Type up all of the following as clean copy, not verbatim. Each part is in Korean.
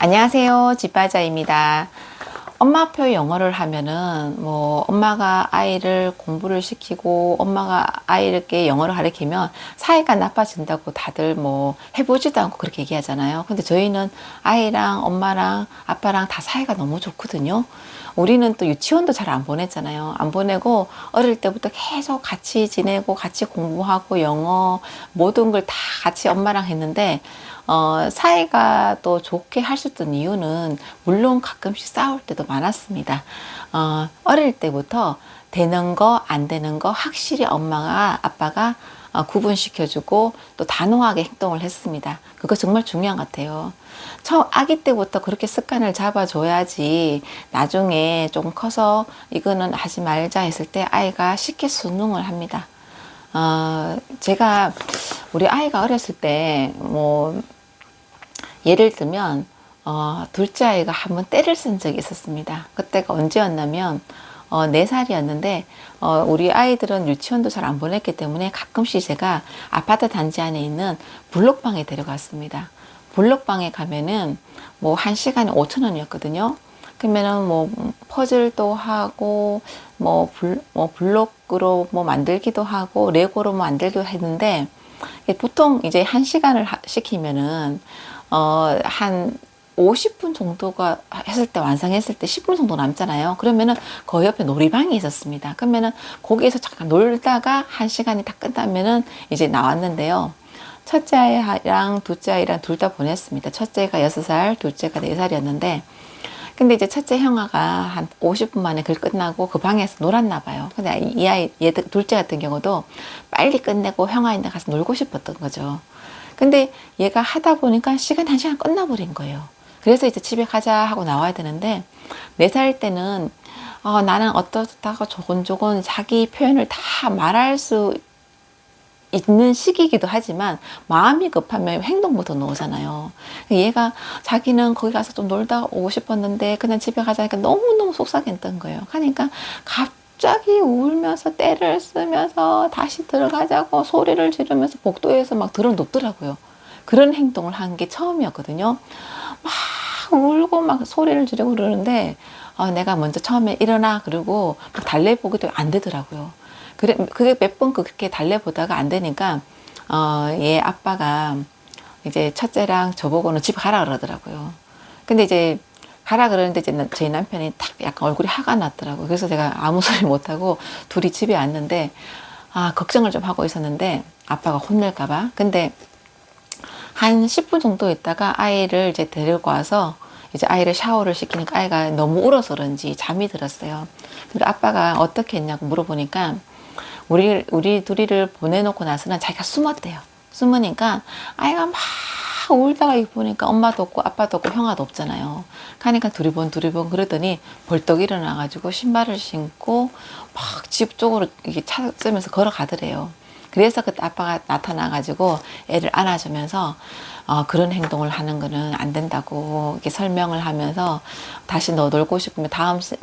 안녕하세요. 집바자입니다. 엄마표 영어를 하면은 엄마가 아이를 공부를 시키고 엄마가 아이에게 영어를 가르치면 사이가 나빠진다고 다들 해보지도 않고 그렇게 얘기하잖아요. 근데 저희는 아이랑 엄마랑 아빠랑 다 사이가 너무 좋거든요. 우리는 또 유치원도 잘 안 보냈잖아요. 안 보내고 어릴 때부터 계속 같이 지내고 같이 공부하고 영어 모든 걸 다 같이 엄마랑 했는데 사이가 또 좋게 할 수 있던 이유는 물론 가끔씩 싸울 때도 많았습니다. 어릴 때부터 되는 거, 안 되는 거 확실히 엄마가, 아빠가 구분시켜주고 또 단호하게 행동을 했습니다. 그거 정말 중요한 것 같아요. 처음 아기 때부터 그렇게 습관을 잡아줘야지 나중에 좀 커서 이거는 하지 말자 했을 때 아이가 쉽게 순응을 합니다. 제가 우리 아이가 어렸을 때 예를 들면 둘째 아이가 한번 때를 쓴 적이 있었습니다. 그때가 언제였냐면 4살이었는데 우리 아이들은 유치원도 잘 안 보냈기 때문에 가끔씩 제가 아파트 단지 안에 있는 블록방에 데려갔습니다. 블록방에 가면은 1시간에 5,000원이었거든요. 그러면은 퍼즐도 하고 블록으로 만들기도 하고 레고로 만들기도 했는데 보통 이제 1시간을 시키면은 한 50분 정도가 했을 때 완성했을 때 10분 정도 남잖아요. 그러면은 그 옆에 놀이방이 있었습니다. 그러면은 거기에서 잠깐 놀다가 1시간이 다 끝나면은 이제 나왔는데요. 첫째 아이랑 둘째 아이랑 둘 다 보냈습니다. 첫째가 6살, 둘째가 4살이었는데 근데 이제 첫째 형아가 한 50분 만에 글 끝나고 그 방에서 놀았나 봐요. 근데 얘 둘째 같은 경우도 빨리 끝내고 형아인데 가서 놀고 싶었던 거죠. 근데 얘가 하다 보니까 시간 1시간 끝나버린 거예요. 그래서 이제 집에 가자 하고 나와야 되는데 4살 때는 나는 어떻다고 조곤조곤 자기 표현을 다 말할 수 있는 시기이기도 하지만 마음이 급하면 행동부터 나오잖아요. 얘가 자기는 거기 가서 좀 놀다 오고 싶었는데 그냥 집에 가자니까 너무너무 속상했던 거예요. 그러니까 갑자기 울면서 때를 쓰면서 다시 들어가자고 소리를 지르면서 복도에서 막 들어눕더라고요. 그런 행동을 한 게 처음이었거든요. 막 울고 막 소리를 지르고 그러는데 내가 먼저 처음에 일어나 그러고 달래보기도 안 되더라고요. 그래, 그게 몇 번 그렇게 달래보다가 안 되니까 얘 아빠가 이제 첫째랑 저보고는 집에 가라 그러더라고요. 근데 이제 가라 그러는데 이제 제 남편이 딱 약간 얼굴이 화가 났더라고요. 그래서 제가 아무 소리 못하고 둘이 집에 왔는데 걱정을 좀 하고 있었는데 아빠가 혼낼까봐. 근데 한 10분 정도 있다가 아이를 이제 데리고 와서 이제 아이를 샤워를 시키니까 아이가 너무 울어서 그런지 잠이 들었어요. 그러니까 아빠가 어떻게 했냐고 물어보니까 우리 둘이를 보내놓고 나서는 자기가 숨었대요. 숨으니까 아이가 막 울다가 보니까 엄마도 없고 아빠도 없고 형아도 없잖아요. 그러니까 두리번 그러더니 벌떡 일어나가지고 신발을 신고 막 집 쪽으로 이게 찾으면서 걸어가더래요. 그래서 그때 아빠가 나타나가지고 애를 안아주면서 그런 행동을 하는 거는 안 된다고 이렇게 설명을 하면서 다시 너 놀고 싶으면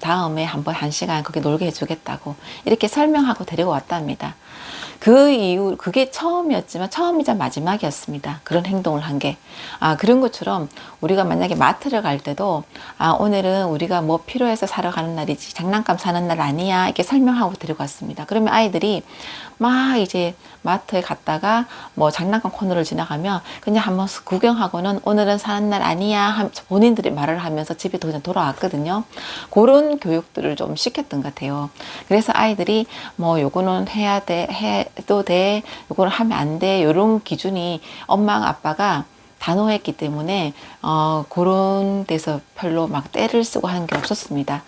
다음에 한번 1시간 거기 놀게 해주겠다고 이렇게 설명하고 데리고 왔답니다. 그 이후 그게 처음이었지만 처음이자 마지막이었습니다. 그런 행동을 한 게. 그런 것처럼 우리가 만약에 마트를 갈 때도 오늘은 우리가 뭐 필요해서 사러 가는 날이지 장난감 사는 날 아니야 이렇게 설명하고 데리고 왔습니다. 그러면 아이들이 막 이제 마트에 갔다가 장난감 코너를 지나가면 그냥 한번 구경하고는 오늘은 사는 날 아니야 본인들이 말을 하면서 집에 그냥 돌아왔거든요. 그런 교육들을 좀 시켰던 것 같아요. 그래서 아이들이 요거는 해야 돼, 해도 돼, 요거는 하면 안 돼, 요런 기준이 엄마가 아빠가 단호했기 때문에 그런 데서 별로 막 때를 쓰고 하는 게 없었습니다.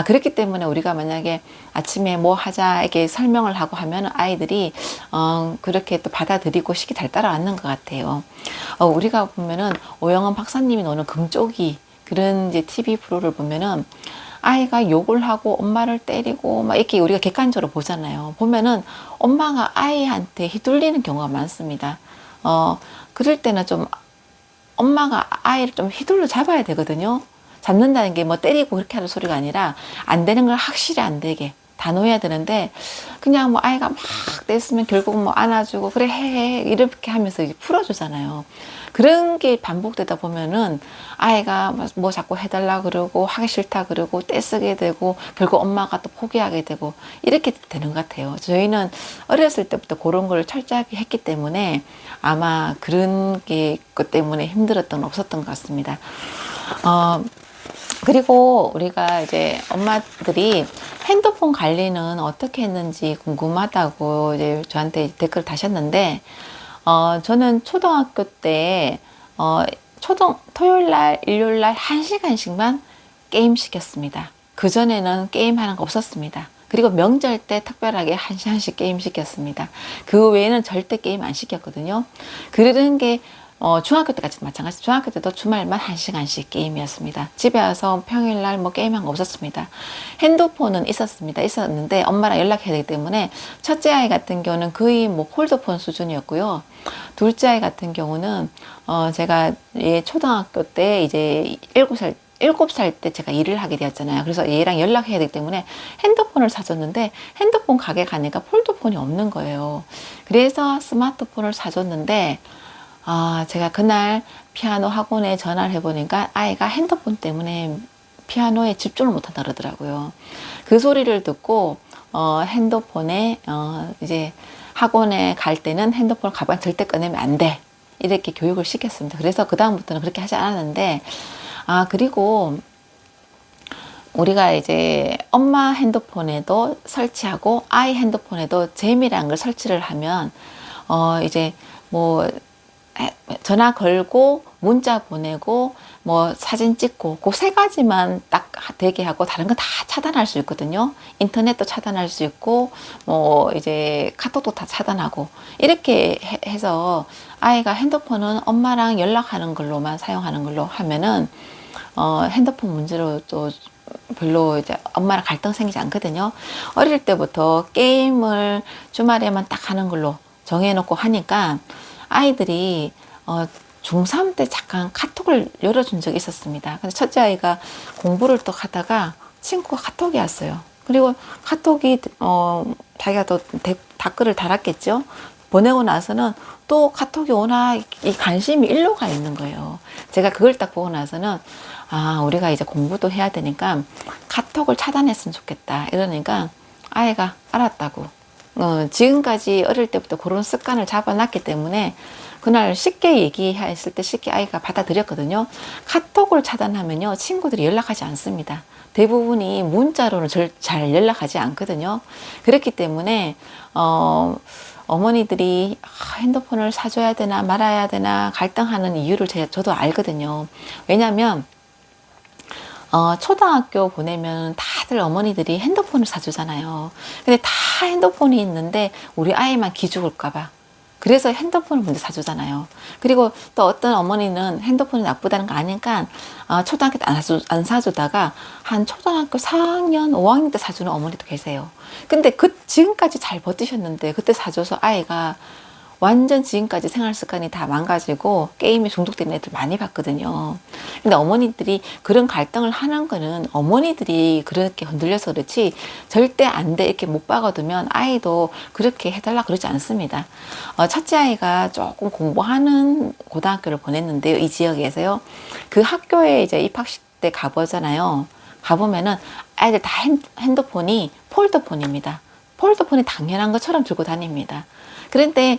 그렇기 때문에 우리가 만약에 아침에 뭐 하자 이렇게 설명을 하고 하면 아이들이 그렇게 또 받아들이고 쉽게 잘 따라왔는 것 같아요. 우리가 보면은 오영원 박사님이 노는 금쪽이 그런 이제 TV 프로를 보면은 아이가 욕을 하고 엄마를 때리고 막 이렇게 우리가 객관적으로 보잖아요. 보면은 엄마가 아이한테 휘둘리는 경우가 많습니다. 그럴 때는 좀 엄마가 아이를 좀 휘둘러 잡아야 되거든요. 잡는다는 게 때리고 그렇게 하는 소리가 아니라 안 되는 걸 확실히 안 되게 다 놓아야 되는데 그냥 뭐 아이가 막 뗐으면 결국 뭐 안아주고 그래 해 이렇게 하면서 이제 풀어주잖아요. 그런 게 반복되다 보면은 아이가 뭐 자꾸 해달라 그러고 하기 싫다 그러고 떼쓰게 되고 결국 엄마가 또 포기하게 되고 이렇게 되는 것 같아요. 저희는 어렸을 때부터 그런 걸 철저하게 했기 때문에 아마 그런 게 것 때문에 힘들었던 건 없었던 것 같습니다. 그리고 우리가 이제 엄마들이 핸드폰 관리는 어떻게 했는지 궁금하다고 이제 저한테 댓글 다셨는데, 저는 초등학교 때, 토요일 날, 일요일 날 1시간씩만 게임 시켰습니다. 그전에는 게임하는 거 없었습니다. 그리고 명절 때 특별하게 1시간씩 게임 시켰습니다. 그 외에는 절대 게임 안 시켰거든요. 그런 게 중학교 때까지 마찬가지. 중학교 때도 주말만 1시간씩 게임이었습니다. 집에 와서 평일날 뭐 게임한 거 없었습니다. 핸드폰은 있었는데 엄마랑 연락해야 되기 때문에 첫째 아이 같은 경우는 거의 뭐 폴더폰 수준이었고요. 둘째 아이 같은 경우는 제가 초등학교 때 이제 7살 때 제가 일을 하게 되었잖아요. 그래서 얘랑 연락해야 되기 때문에 핸드폰을 사줬는데 핸드폰 가게 가니까 폴더폰이 없는 거예요. 그래서 스마트폰을 사줬는데 제가 그날 피아노 학원에 전화를 해보니까 아이가 핸드폰 때문에 피아노에 집중을 못한다 그러더라고요. 그 소리를 듣고, 핸드폰에, 이제 학원에 갈 때는 핸드폰을 가방 절대 꺼내면 안 돼. 이렇게 교육을 시켰습니다. 그래서 그다음부터는 그렇게 하지 않았는데, 그리고 우리가 이제 엄마 핸드폰에도 설치하고 아이 핸드폰에도 재미란 걸 설치를 하면, 이제 뭐, 전화 걸고 문자 보내고 뭐 사진 찍고 그 세 가지만 딱 되게 하고 다른 건 다 차단할 수 있거든요. 인터넷도 차단할 수 있고 뭐 이제 카톡도 다 차단하고 이렇게 해서 아이가 핸드폰은 엄마랑 연락하는 걸로만 사용하는 걸로 하면은 핸드폰 문제로 또 별로 이제 엄마랑 갈등 생기지 않거든요. 어릴 때부터 게임을 주말에만 딱 하는 걸로 정해놓고 하니까 아이들이 중3 때 잠깐 카톡을 열어준 적이 있었습니다. 근데 첫째 아이가 공부를 또 하다가 친구가 카톡이 왔어요. 그리고 카톡이 자기가 또 댓글을 달았겠죠. 보내고 나서는 또 카톡이 오나 이 관심이 일로 가 있는 거예요. 제가 그걸 딱 보고 나서는 우리가 이제 공부도 해야 되니까 카톡을 차단했으면 좋겠다. 이러니까 아이가 알았다고. 지금까지 어릴 때부터 그런 습관을 잡아놨기 때문에 그날 쉽게 얘기했을 때 쉽게 아이가 받아들였거든요. 카톡을 차단하면요, 친구들이 연락하지 않습니다. 대부분이 문자로는 잘 연락하지 않거든요. 그렇기 때문에, 어머니들이 핸드폰을 사줘야 되나 말아야 되나 갈등하는 이유를 저도 알거든요. 왜냐면, 초등학교 보내면 다들 어머니들이 핸드폰을 사주잖아요. 근데 다 핸드폰이 있는데 우리 아이만 기죽을까봐. 그래서 핸드폰을 먼저 사주잖아요. 그리고 또 어떤 어머니는 핸드폰이 나쁘다는 거 아니까 초등학교 때 안 사주다가 한 초등학교 4학년, 5학년 때 사주는 어머니도 계세요. 근데 지금까지 잘 버티셨는데 그때 사줘서 아이가 완전 지금까지 생활 습관이 다 망가지고 게임에 중독된 애들 많이 봤거든요. 근데 어머니들이 그런 갈등을 하는 거는 어머니들이 그렇게 흔들려서 그렇지 절대 안 돼 이렇게 못 박아두면 아이도 그렇게 해달라 그러지 않습니다. 첫째 아이가 조금 공부하는 고등학교를 보냈는데요. 이 지역에서요. 그 학교에 이제 입학식 때 가보잖아요. 가보면은 아이들 다 핸드폰이 폴더폰입니다. 폴더폰이 당연한 것처럼 들고 다닙니다. 그런데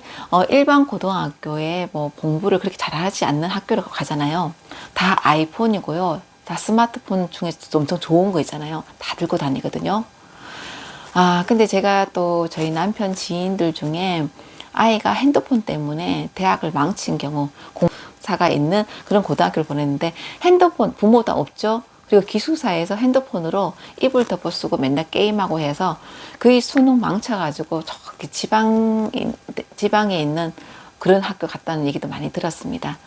일반 고등학교에 뭐 공부를 그렇게 잘하지 않는 학교를 가잖아요. 다 아이폰이고요. 다 스마트폰 중에서도 엄청 좋은 거 있잖아요. 다 들고 다니거든요. 근데 제가 또 저희 남편 지인들 중에 아이가 핸드폰 때문에 대학을 망친 경우 공사가 있는 그런 고등학교를 보냈는데 핸드폰 부모도 없죠. 그리고 기숙사에서 핸드폰으로 이불 덮어 쓰고 맨날 게임하고 해서 거의 수능 망쳐가지고 저기 지방에 있는 그런 학교 갔다는 얘기도 많이 들었습니다.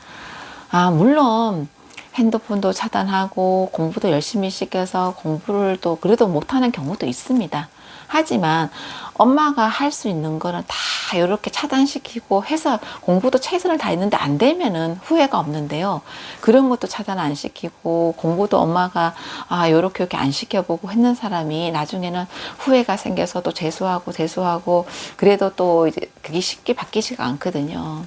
물론 핸드폰도 차단하고 공부도 열심히 시켜서 공부를 또 그래도 못하는 경우도 있습니다. 하지만 엄마가 할 수 있는 거는 다 이렇게 차단시키고 해서 공부도 최선을 다했는데 안 되면은 후회가 없는데요. 그런 것도 차단 안 시키고 공부도 엄마가 요렇게 안 시켜보고 했는 사람이 나중에는 후회가 생겨서 또 재수하고 그래도 또 이제 그게 쉽게 바뀌지가 않거든요.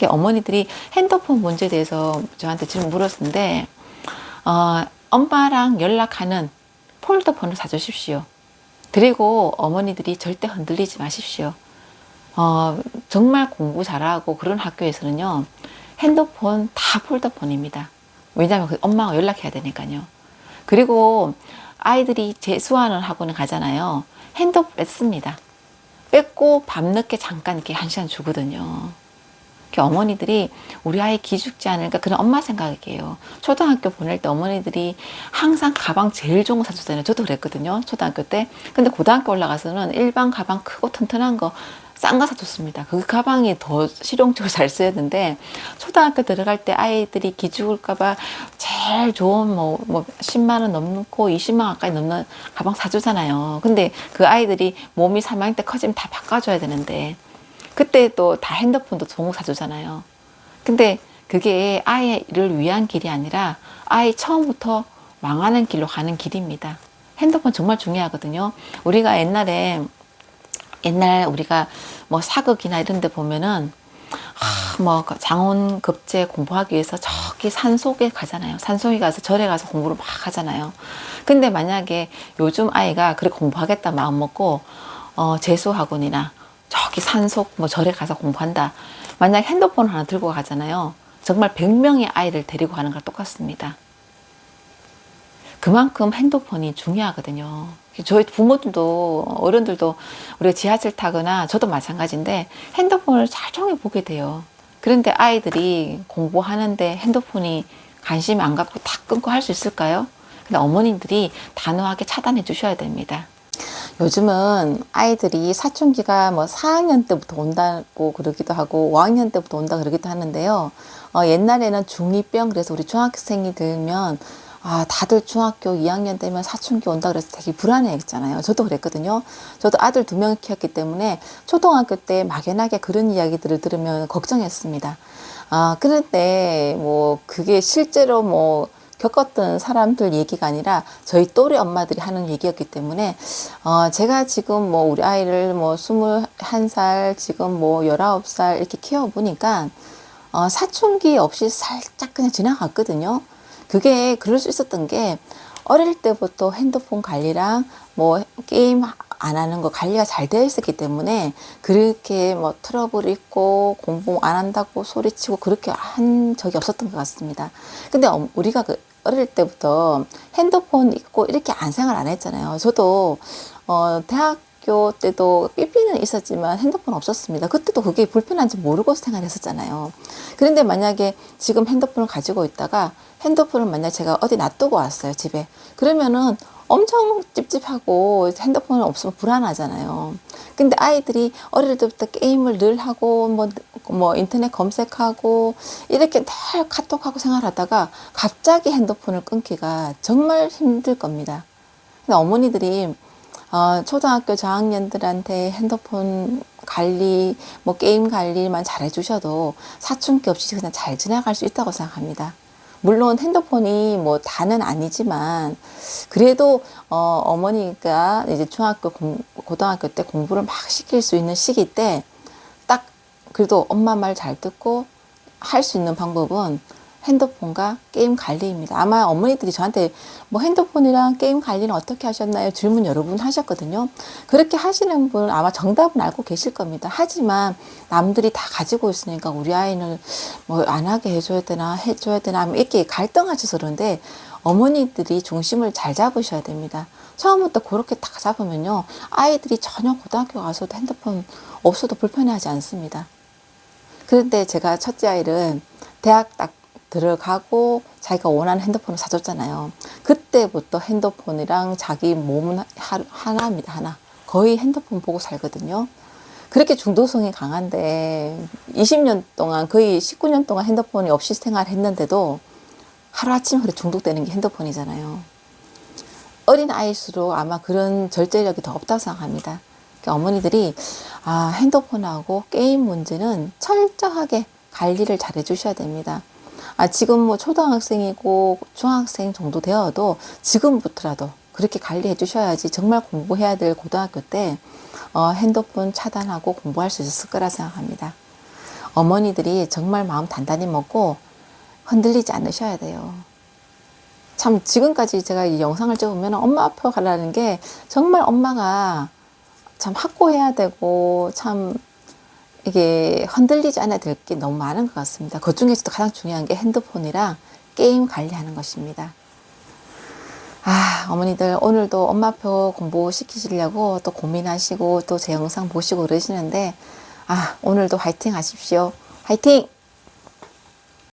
어머니들이 핸드폰 문제에 대해서 저한테 질문 물었는데, 엄마랑 연락하는 폴더폰을 사주십시오. 그리고 어머니들이 절대 흔들리지 마십시오. 정말 공부 잘하고 그런 학교에서는요, 핸드폰 다 폴더폰입니다. 왜냐하면 엄마가 연락해야 되니까요. 그리고 아이들이 재수하는 학원에 가잖아요. 핸드폰 뺐습니다. 뺐고 밤늦게 잠깐 이렇게 1시간 주거든요. 어머니들이 우리 아이 기죽지 않을까 그런 엄마 생각이에요. 초등학교 보낼 때 어머니들이 항상 가방 제일 좋은 거 사줬잖아요. 저도 그랬거든요. 초등학교 때. 근데 고등학교 올라가서는 일반 가방 크고 튼튼한 거 싼 거 사줬습니다. 그 가방이 더 실용적으로 잘 쓰였는데 초등학교 들어갈 때 아이들이 기죽을까봐 제일 좋은 뭐 10만 원 넘고 20만 원 가까이 넘는 가방 사주잖아요. 근데 그 아이들이 몸이 3학년 때 커지면 다 바꿔줘야 되는데 그때 또 다 핸드폰도 좋은 거 사주잖아요. 근데 그게 아이를 위한 길이 아니라 아이 처음부터 망하는 길로 가는 길입니다. 핸드폰 정말 중요하거든요. 우리가 옛날 우리가 뭐 사극이나 이런 데 보면은 뭐 장원급제 공부하기 위해서 저기 산속에 가잖아요. 산속에 가서 절에 가서 공부를 막 하잖아요. 근데 만약에 요즘 아이가 그렇게 공부하겠다 마음 먹고 재수학원이나 저기 산속 뭐 절에 가서 공부한다. 만약 핸드폰 하나 들고 가잖아요. 정말 100명의 아이를 데리고 가는 거랑 똑같습니다. 그만큼 핸드폰이 중요하거든요. 저희 부모들도 어른들도 우리가 지하철 타거나 저도 마찬가지인데 핸드폰을 잘 종일 보게 돼요. 그런데 아이들이 공부하는데 핸드폰이 관심이 안 갖고 탁 끊고 할 수 있을까요? 근데 어머님들이 단호하게 차단해 주셔야 됩니다. 요즘은 아이들이 사춘기가 뭐 4학년 때부터 온다고 그러기도 하고 5학년 때부터 온다 그러기도 하는데요. 옛날에는 중2병 그래서 우리 중학생이 들면 다들 중학교 2학년 되면 사춘기 온다 그래서 되게 불안해했잖아요. 저도 그랬거든요. 저도 아들 2명 키웠기 때문에 초등학교 때 막연하게 그런 이야기들을 들으면 걱정했습니다. 그런데 뭐 그게 실제로 뭐 겪었던 사람들 얘기가 아니라 저희 또래 엄마들이 하는 얘기였기 때문에 제가 지금 뭐 우리 아이를 뭐 21살 지금 뭐 19살 이렇게 키워보니까 사춘기 없이 살짝 그냥 지나갔거든요. 그게 그럴 수 있었던 게 어릴 때부터 핸드폰 관리랑 뭐 게임 안 하는 거 관리가 잘 되어 있었기 때문에 그렇게 뭐 트러블 있고 공부 안 한다고 소리치고 그렇게 한 적이 없었던 것 같습니다. 근데 우리가 어릴 때부터 핸드폰 있고 이렇게 생활 안 했잖아요. 저도 대학교 때도 삐삐는 있었지만 핸드폰 없었습니다. 그때도 그게 불편한지 모르고 생활했었잖아요. 그런데 만약에 지금 핸드폰을 가지고 있다가 핸드폰을 만약 제가 어디 놔두고 왔어요, 집에. 그러면은 엄청 찝찝하고 핸드폰이 없으면 불안하잖아요. 근데 아이들이 어릴 때부터 게임을 늘 하고 뭐 인터넷 검색하고 이렇게 늘 카톡하고 생활하다가 갑자기 핸드폰을 끊기가 정말 힘들 겁니다. 근데 어머니들이 초등학교 저학년들한테 핸드폰 관리, 뭐 게임 관리만 잘 해주셔도 사춘기 없이 그냥 잘 지나갈 수 있다고 생각합니다. 물론 핸드폰이 뭐 다는 아니지만 그래도 어머니가 이제 고등학교 때 공부를 막 시킬 수 있는 시기 때 딱 그래도 엄마 말 잘 듣고 할 수 있는 방법은 핸드폰과 게임 관리입니다. 아마 어머니들이 저한테 뭐 핸드폰이랑 게임 관리는 어떻게 하셨나요? 질문 여러 분 하셨거든요. 그렇게 하시는 분 아마 정답은 알고 계실 겁니다. 하지만 남들이 다 가지고 있으니까 우리 아이는 뭐 안 하게 해줘야 되나 이렇게 갈등하셔서 그런데 어머니들이 중심을 잘 잡으셔야 됩니다. 처음부터 그렇게 딱 잡으면요. 아이들이 전혀 고등학교 가서도 핸드폰 없어도 불편해하지 않습니다. 그런데 제가 첫째 아이는 대학 딱 들어가고 자기가 원하는 핸드폰을 사줬잖아요. 그때부터 핸드폰이랑 자기 몸은 하나입니다. 하나. 거의 핸드폰 보고 살거든요. 그렇게 중독성이 강한데 20년 동안 거의 19년 동안 핸드폰이 없이 생활했는데도 하루아침에 그렇게 중독되는 게 핸드폰이잖아요. 어린 아이일수록 아마 그런 절제력이 더 없다고 생각합니다. 그러니까 어머니들이 핸드폰하고 게임 문제는 철저하게 관리를 잘 해주셔야 됩니다. 지금 뭐 초등학생이고 중학생 정도 되어도 지금부터라도 그렇게 관리해 주셔야지 정말 공부해야 될 고등학교 때 핸드폰 차단하고 공부할 수 있을 거라 생각합니다. 어머니들이 정말 마음 단단히 먹고 흔들리지 않으셔야 돼요. 참 지금까지 제가 이 영상을 찍으면 엄마표 하라는 게 정말 엄마가 참 확고해야 되고 참 이게 흔들리지 않아야 될 게 너무 많은 것 같습니다. 그 중에서도 가장 중요한 게 핸드폰이랑 게임 관리하는 것입니다. 어머니들 오늘도 엄마표 공부시키시려고 또 고민하시고 또 제 영상 보시고 그러시는데 오늘도 화이팅 하십시오. 화이팅!